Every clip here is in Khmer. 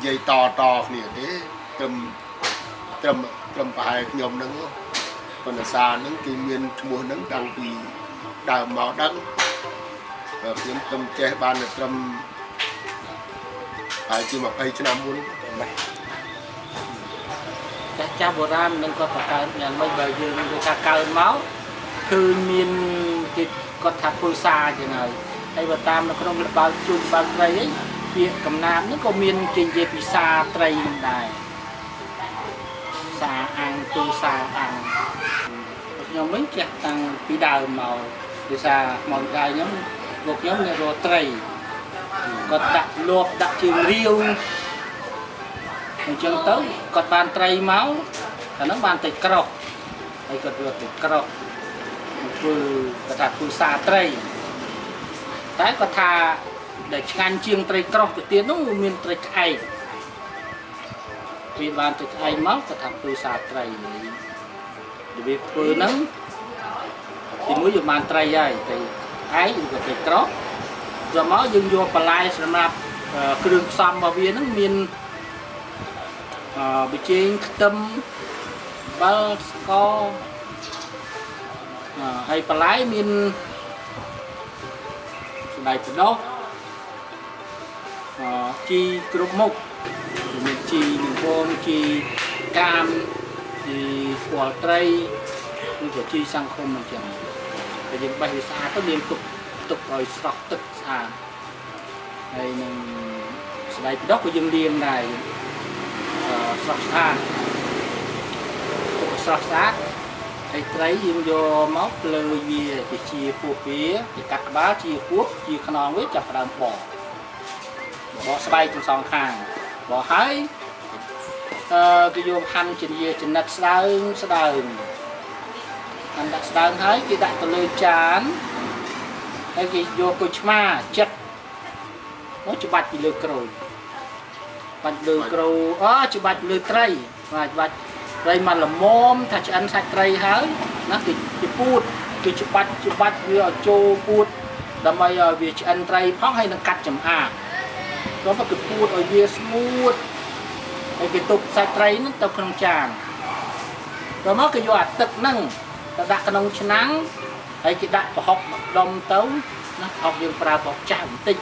dây to nè thế trầm bài nhom nắng còn là xa nắng cái miền mùa nắng đang vì đào màu đắng những trầm che ban là trầm bài chỉ mà hay cho nam muốn cha bồ ram nên có phải nhà mấy bờ dương người ta cao máuคือมีนกิจก็ทับปูซาอย่างไรไอ้บตามเราก็ต้องบางจุดบางไรเปียกกำน้ำนั่นก็มีนกินเยปิซาไตรมันได้ซาอังปูซาอังยังไม่เก็บตังปีดาวเมาดิซามองใจnhóm một nhóm này rồiไตรก็ดักลบดักtrường riêu chân tới còn bàn tray máu là nó bàn tray cọc hay còn được cọc vừa thật vừa xa tray đấy có thà để ngăn chiêng tray cọc của tiền nó miền tray ai vì bàn tray ai máu có thật vừa xa tray vì vừa nắng thì mới dùng bàn tray vậy thì ấy được tray cọc rồi máu dừng vô palai xem là kêu xăm vào viên nó miền bị chiên tâm bal co hay bà lái miền đại từ đó chi cướp mốc miền chi miền bom chi cam chi quả tây như của chi sang không mà chẳng tại vì bay xa có liên tục rồi sọc tức xa đây mình đại từ đó của dân điên này sọt sát hay lấy dùng vô móc lơi về thì chia phù phía thì cắt bá chia cuốc chia khăn với chặt đàn bỏ bay trong sòng hàng bỏ hái cái vô hành trình về trình đặt sơn anh đặt sơn hái cái đặt lơi chán hay cái vô coi ma chất nó chụp bạch thì lừa rồi bạch lừa cầu chụp bạch lừa tray và bạch đây mà là mom thật ăn sạch tray hái nó thì put thì chụp bạch vừa châu put đâm bây giờ việc ăn tray phóng hay nó cắt chấm đó mà cái put ở phía smooth cái tục sạch tray nó tập không tràn rồi nó cái vô tật nâng đặt cái nông chân nắng hay cái đặt vào học đông tấu nó học viên pra học chạm tinh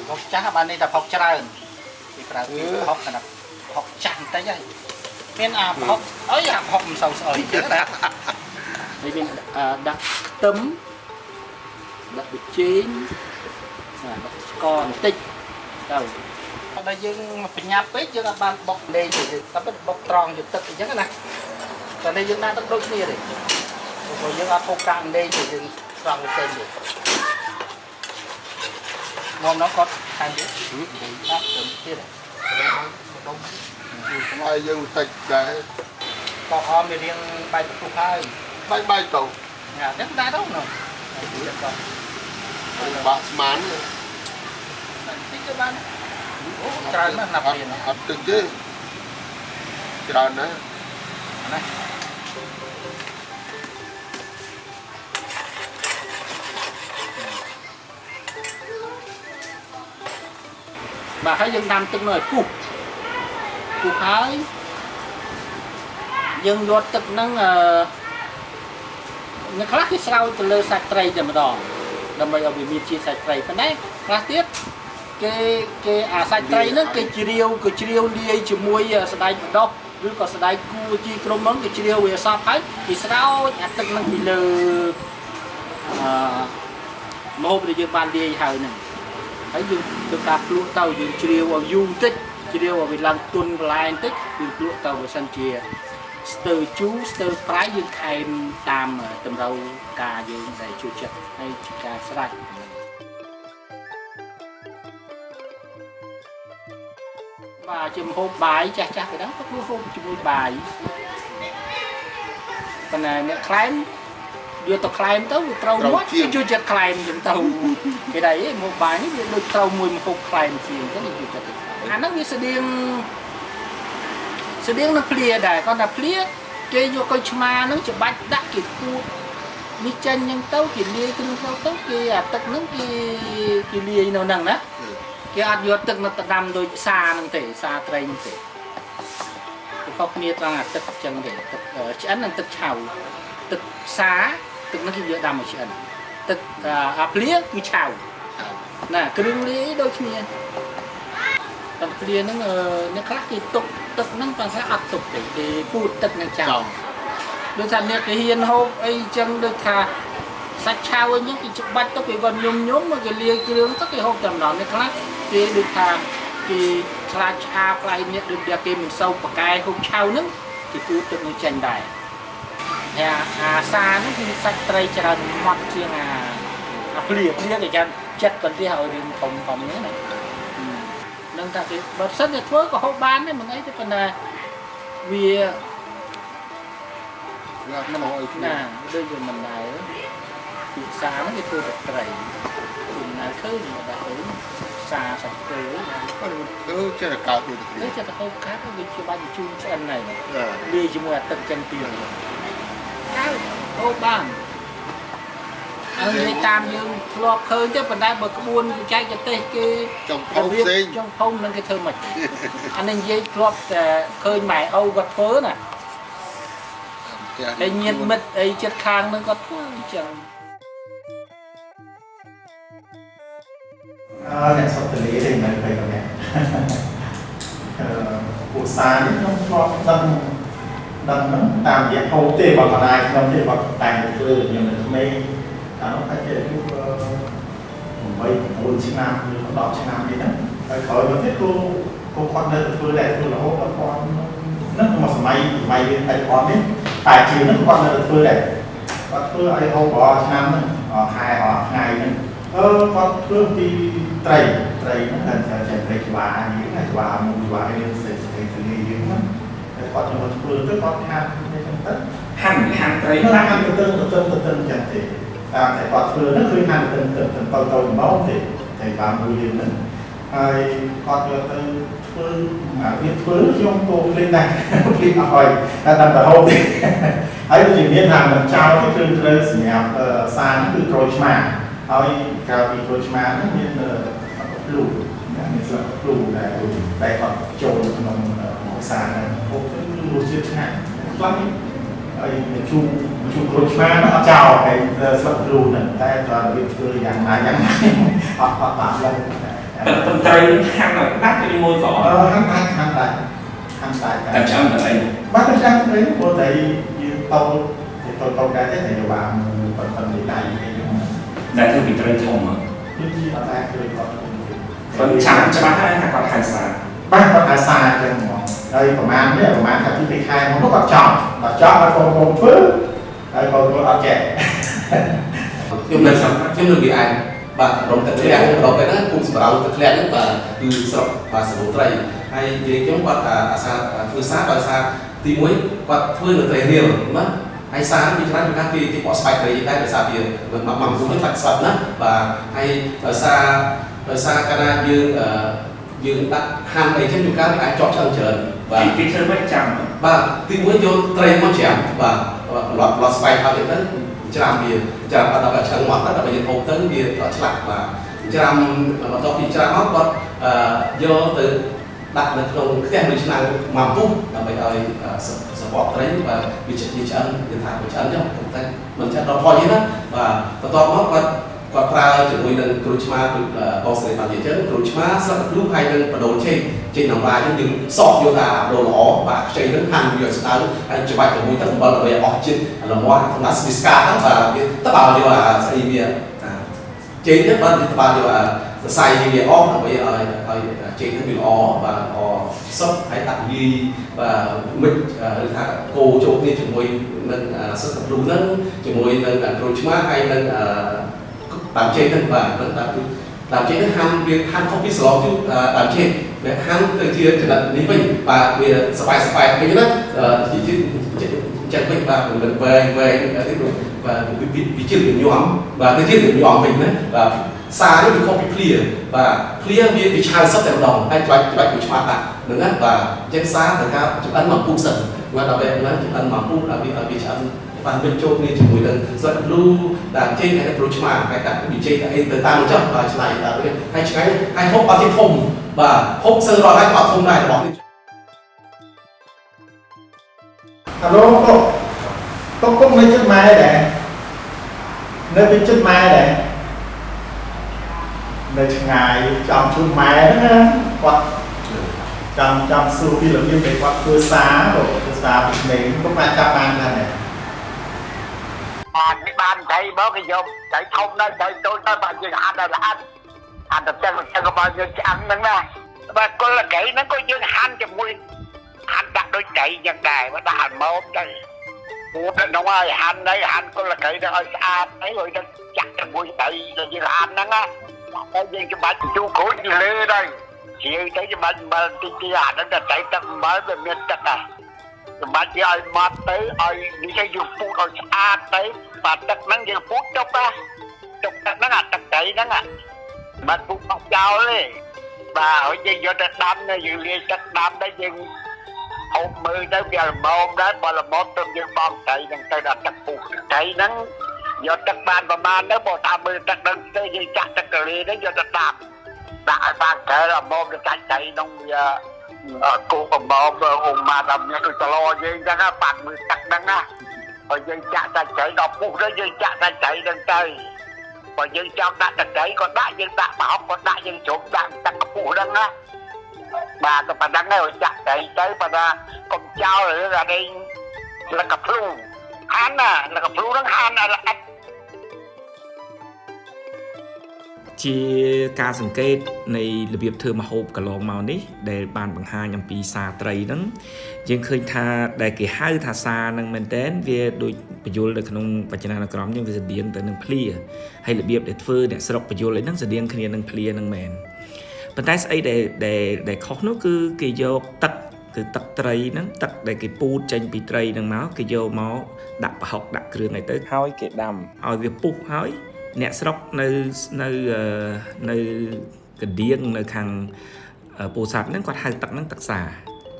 học chắc bạn đi tập học tràn thì pra học cái nào học chạm tới vậy bên học ấy học sầu sợi chứ đấy bên đặt tấm đặt bị chín còn tích đâu đây dương phải nhập hết chứ là bạn bọc lên thì ta biết bọc tròn thì tức chứ cái này còn đây dương đang tất đôi kia đấy rồi dương không càng lên thì dương tròn tên được ngon nó có hai đứa đó tấm kia này không ai dương tịch cái còn họ mình riêng bay tụ hai bay tàu nhà rất đa đâu nào bạn mán cái ban tràn nó nằm liền hạt từng chứ tràn đấy này bà hãy dừng nằm từng nơi cục hái dừng vô tức nâng nó khác cái sau từ lơ sạch tray cho mà đỏ đâm bây giờ bị miệt chia sạch tray phần đấy khác tiếp cái sạch tray nó cái chiều đi chỉ muối sạch đâuឬក៏ស្ដាយគូជីក្រុមហ្នឹងគេជ្រាវវាសពហើយគេស្រោចអាទឹកហ្នឹងពីលើម្ហូបដែលយើងបានលាយហើយហ្នឹងហើយយើងទៅតាមភ្លក់ទៅយើងជ្រាវឲ្យយូរបន្តិចជ្រាវឲ្យវាឡើងទន់កន្លែងបន្តិចយើងភ្លក់ទៅបើសិនជាស្ទើជូរស្ទើប្រៃយើងថែមតាមតម្រូវការយើងដែលជួយចិត្តហើយជាការស្រេចbà chùm hộp bài chắc cái đó có hộp chùm bài còn này mẹ climb vừa tao climb tới vừa trâu mất chứ chưa chặt climb chùm tàu cái đấy một bài nó được trâu mùi một hộp climb chiều cái này chưa chặt nó như sẽ điên nó clear đại con là clear chơi vô coi chma nó chụp bạch đã kịp cua như chân nhưng tao chỉ lia cái nó tao cái tất nó cái lia nào nằng đó គេអត់យកទឹកនៅទៅដាំដូចសាហ្នឹងទេសាត្រីហ្នឹងទេខុសគ្នាត្រង់អាទឹកអញ្ចឹងទេទឹកឆ្អិននិងទឹកឆៅទឹកសាទឹកហ្នឹងគេយកដាំមកឆ្អិនទឹកអាភ្លៀគឺឆៅណាគ្រឿងលាយដូចគ្នាតែភ្លៀហ្នឹងអ្នកខ្លះគេទុកទឹកហ្នឹងប៉ុន្តែអត់ទុកទេគេពូតទឹកនឹងចោលដូចថាអ្នកគេហ៊ានហូបអីចឹងដូចថាសាច់ឆៅអីហ្នឹងគេច្បាច់ទៅគេគាត់ញុំមកគេលាយគ្រឿងទៅគេហូបតែម្ដងអ្នកខ្លះគេដូចថាគេខ្លាចឆាផ្លៃនេះដូចតែគេមិនសូវប្រកែហូបឆៅហ្នឹងគេពូតទឹកនឹងចេញដែរហើយអាសាហ្នឹងគឺសាច់ត្រីច្រើនម៉ត់ជាងអាភ្លៀគេចាំចិត្តបន្ទះឲ្យរឿងធំហ្នឹងណានឹងថាគេបើសិនតែធ្វើក៏ហូបបានដែរមិនអីទេប៉ុន្តែវាមិនអោយណាដូចវាមិនដែរពីសាហ្នឹងគេធ្វើតែត្រីពីណាឃើញមកដាក់ទៅសាសាច់គោទៅចេះតែកើតដូចគ្នាចេះតែហូបកាត់វាជាបាច់ជូនឆ្អិនហើយលាយជាមួយអាទឹកចិនពីរហើយហូបបានអើយតាមយើងធ្លាប់ឃើញទេប៉ុន្តែបើក្បួនបច្ចេកទេសគេចុងភៅផ្សេងចុងភៅនឹងគេធ្វើមិនអានេះនិយាយធ្លាប់តែឃើញម៉ែអូគាត់ធ្វើណាតែញាតមិត្តអីចិត្តខាងនឹងគាត់ធ្វើអញ្ចឹងអ្នកសុខទលេទេមិនទៅតែឧស្សាហ៍នេះខ្ញុំធ្លាប់ដឹងហ្នឹងតាមរយៈហូបទេបើបណ្ដាខ្ញុំទេបើតែធ្វើខ្ញុំនៅក្មេងអានោះតែជាយុគ8 9ឆ្នាំឬ10ឆ្នាំនេះហ្នឹងហើយក្រោយមកទៀតគូគាត់នៅធ្វើដែរធ្វើរហូតដល់គាត់ហ្នឹងមកសម័យវាតែគាត់នេះតែជាហ្នឹងគាត់នៅធ្វើដែរគាត់ធ្វើឲ្យហូបរាល់ឆ្នាំហ្នឹងខែរាល់ថ្ងៃហ្នឹងគាត់ធ្វើពីត្រីហ្នឹងតែត្រីច្បាស់យើងច្បាស់មួយច្បាស់យើងសេចក្ដីទៅនេះយើងហ្នឹងតែគាត់មកធ្វើទៅគាត់ហាត់ទៅចឹងទៅហាន់ត្រីហ្នឹងហាន់ទៅចឹងទេតាមតែគាត់ធ្វើហ្នឹងគឺហាន់ទៅតូចៗទេតែបានមួយយើងហ្នឹងហើយគាត់យកទៅធ្វើវាធ្វើខ្ញុំទៅភ្លេចដែរភ្លេចអស់ហើយតែដល់រហូតទេហើយវាមានថាមិនចោលទេគឺត្រូវសម្រាប់សារគឺក្រូចឆ្មាហើយក្រៅពីក្រូចឆ្មាហ្នឹងមានភ្លុកមានស្លឹកភ្លុកដែលគាត់ចូលក្នុងមកសារហ្នឹងហូបទៅរសជាតិឆ្ងាញ់ខ្លះហើយជូរក្រូចឆ្មាហ្នឹងអត់ចោលហើយស្លឹកភ្លុកហ្នឹងតែគាត់វាធ្វើយ៉ាងណាអត់បានឡើយប៉ុន្តែហាំងដាច់ទៅមួយក៏ហាំងដាច់តែចាំតែអីបាទតែចាំទៅព្រោះតែយើងតូចដែរតែយកបានប៉ុន្តែដៃតែធ្វើពីត្រីធំគឺជាអត់ដែរគឺគាត់ប៉ុន្តែច្បាស់ហើយថាគាត់ខែសាបាទគាត់ខែសាចឹងហ្មងហើយប្រហែលថាទី2ខែមកគាត់ចង់ដល់ចង់ឲ្យកូនធ្វើហើយបងអត់ចេះខ្ញុំនៅវាឯងបាទរំទឹកធ្លាក់ដល់ពេលហ្នឹងគុំសម្រាប់ទឹកធ្លាក់ហ្នឹងបាទគឺស្រុកបាទសមុទ្រត្រីហើយនិយាយខ្ញុំគាត់អាសាធ្វើសារដោយសារទី1គាត់ធ្វើនៅត្រីរៀលណាហើយសារវាច្រើនពីការពីបកស្បែកត្រីដែរដោយសារវាមកគុំនេះខ្លាចស្បាត់ណាបាទហើយដោយសារកាលណាយើងដាក់ហាន់អីចឹងជួនកាលអាចជាប់ឆ្អឹងច្រើនបាទពីធ្វើមិនចាំបាទទី1យកត្រីមកច្រាំបាទលាត់ស្បែកហើយទៅច្រាំវាច្រាំដល់ដល់ឆ្អឹងមកដល់ពេលយើងហូបទៅវាឆ្លាក់បាទច្រាំបន្ទាប់ពីច្រាំមកគាត់យកទៅដាក់នៅក្នុងខ្ទះឬឆ្នាំងមកពុះដើម្បីឲ្យសបកត្រីបាទវាឆ្អិនវាថាវាឆ្អិនចឹងតែមិនឆ្អិនដល់ផលទេណាបាទបន្ទាប់មកគាត់ប្រើជាមួយនឹងគ្រូឆ្មាបងស្រីបាននិយាយចឹងគ្រូឆ្មាស្លឹកគ្រូហើយនឹងបដូរចេញក្នុងវាយើងសក់យកថាបដូរល្អបាទខ្ចីនឹងហាន់វាស្ដៅហើយច្បាច់ជាមួយទឹកអំបិលដើម្បីអស់ជាតិល្មមក្នុងណាស្វីស្កាហ្នឹងបាទវាតបយកអាស្អីវាចេញទៅបាទវាតបយកអាសរសៃវាអស់ដើម្បីឲ្យចេញទៅវាល្អបាទល្អសុទ្ធហើយដាក់យីបាទមិចឬថាគោចូលគ្នាជាមួយនឹងសឹកគ្រូហ្នឹងជាមួយនឹងគ្រូឆ្មាហើយនឹងដើមចេកហ្នឹងបាទដើមចេកហ្នឹងហាន់វាហាន់ខុសពីស្លជូរដើមចេកវាហាន់ទៅជាចំណិតនេះវិញបាទវាស្បែកវិញណាចេកវិញបាទមិនវែងទីនោះបាទវាជាញោមបាទទៅជាញោមវិញណាបាទសារនេះវាខុសពីភ្លាបាទភ្លាវាឆៅសុទ្ធតែម្ដងហើយច្បាច់វាឆ្មាត់ដាក់ហ្នឹងណាបាទអញ្ចឹងសារត្រូវការចម្អិនមកពុះសិនបាទដល់ពេលហ្នឹងចម្អិនមកពុះដល់វាឆ្អិន bạn bên châu này chỉ mùi lần rất lưu là trên hay là pro chma hay là bị trên hay từ tam chấp và lại là hay cái hay hốc bao nhiêu thông và hốc sơ rồi hay bảo thông này bỏ đi alo có mấy chất mai đấy nơi bên chất mai đấy nơi ngày trong chung mai đó hoặc trong su khi làm như vậy hoặc cơ xá rồi cơ xá bị nến có mai cam ăn này cái ban thầy bó cái dòng thầy thông đó thầy tôi nói bao nhiêu ăn là ăn tập chân có bao nhiêu ăn nữa nè và con là cái nó có dương han cho mùi han đặt đôi chạy nhân đài mà đã hành một đây nó ơi han đấy han con là cái đó ơi ăn đấy rồi nó chặt cho mùi chạy là dương han đó á cái gì cho bạn chú cố gì lê đây chiều tới cho bạn mà cái hạt nó chạy tận mới về miền tây này bạn chỉ ai mất tới ai đi xây dựng phụ rồi ăn tới và tật năng dựng phụ chốc á chốc tật năng à tật chạy năng à bạn phụ học chào đi và ở đây do tật đam này dựng liên tật đam đấy dựng hôm mười tới giờ là một đấy mà là một trong những bom chạy đằng tây là tật phụ chạy năng do tật ban và man đấy bộ tam mươi tật đằng tây dựng chặt tật cờ lì đấy do tật đam đại ban thế là một cái chạy nông cô còn bom mà làm những cái lo gì ra các bạn mới tắt đăng á rồi dân chạ ta chạy đọc phụ đó dân chạ ta chạy đằng tây và dân trong đã ta chạy còn đại dân đã bảo còn đại dân trộm đang tắt phụ đăng á bà cái bạn đăng này rồi chạ chạy tới bà ra con trao rồi ra đây là cặp lưu hán à là cặp lưu đăng hán à là anh ជាការសង្កេតនៃរបៀបធ្វើម្ហូបកន្លងមកនេះដែលបានបង្ហាញអំពីសាត្រីហ្នឹងយើងឃើញថាដែលគេហៅថាសាហ្នឹងមែនតើវាដូចបញ្យលនៅក្នុងវចនានុក្រមយើងវាស្តៀងទៅនឹងភ្លាហើយរបៀបដែលធ្វើអ្នកស្រុកបញ្យលអីហ្នឹងស្តៀងគ្នានឹងភ្លាហ្នឹងមែនប៉ុន្តែស្អីដែលខុសនោះគឺគេយកទឹកគឺទឹកត្រីហ្នឹងទឹកដែលគេពូតចេញពីត្រីហ្នឹងមកគេយកមកដាក់ប្រហុកដាក់គ្រឿងអីទៅហើយគេដាំឲ្យវាពុះហើយ អ្នកស្រុកនៅកណ្ដៀងនៅខាងពោធិ៍សាត់ហ្នឹងគាត់ហៅទឹកហ្នឹងទឹកសា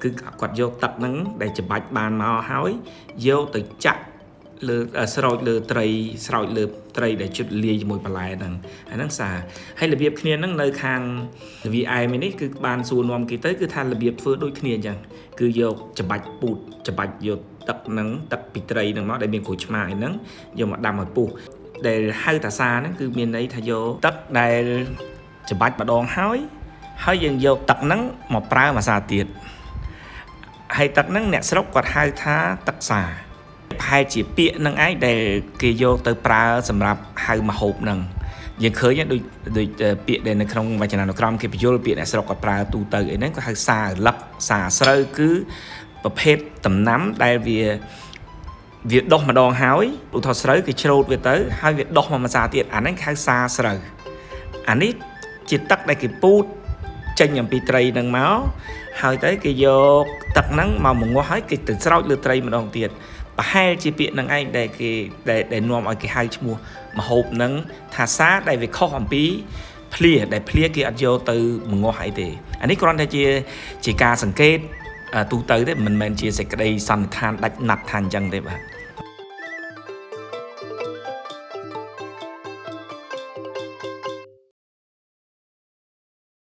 គឺគាត់យកទឹកហ្នឹងដែលច្របាច់បានមកហើយយកទៅចាក់លើស្រោចលើត្រីស្រោចលើត្រីដែលជិតលាយជាមួយបន្លែហ្នឹងអាហ្នឹងសាហើយរបៀបគ្នាហ្នឹងនៅខាង VIM នេះគឺបានសួរនាំគេទៅគឺថារបៀបធ្វើដូចគ្នាអញ្ចឹងគឺយកច្របាច់ពូតច្របាច់យកទឹកហ្នឹងទឹកពីត្រីហ្នឹងមកដែលមានក្រូចឆ្មាអីហ្នឹងយកមកដាំឲ្យពុះ ដែលហៅតាសាហ្នឹងគឺមានន័យថាយកទឹកដែលច្របាច់ម្ដងហើយយើងយកទឹកហ្នឹងមកប្រើមួយសាទៀតហើយទឹកហ្នឹងអ្នកស្រុកគាត់ហៅថាទឹកសាប្រហែលជាពាក្យហ្នឹងឯងដែលគេយកទៅប្រើសម្រាប់ហៅម្ហូបហ្នឹងយើងឃើញដូចពាក្យដែលនៅក្នុងវចនានុក្រមគេបញ្យល់ពាក្យអ្នកស្រុកគាត់ប្រើទូទៅអីហ្នឹងគាត់ហៅសារលឹកសាស្រូវគឺប្រភេទដំណាំដែលវាដុះម្ដងហើយឧទាហរណ៍ស្រូវគេច្រូតវាទៅហើយវាដុះមកមួយសាទៀតអាហ្នឹងហៅសាស្រូវអានេះជាទឹកដែលគេពូតចេញអំពីត្រីហ្នឹងមកហើយទៅគេយកទឹកហ្នឹងមកងាស់ហើយគេទៅស្រោចលើត្រីម្ដងទៀតប្រហែលជាពាក្យហ្នឹងឯងដែលគេដែលនាំឲ្យគេហៅឈ្មោះម្ហូបហ្នឹងថាសាដែលវាខុសអំពីភ្លាដែលភ្លាគេអត់យកទៅងាស់អីទេអានេះគ្រាន់តែជាការសង្កេតទូទៅទេមិនមែនជាសេចក្តីសន្និដ្ឋានដាច់ណាត់ថាអញ្ចឹងទេបាទ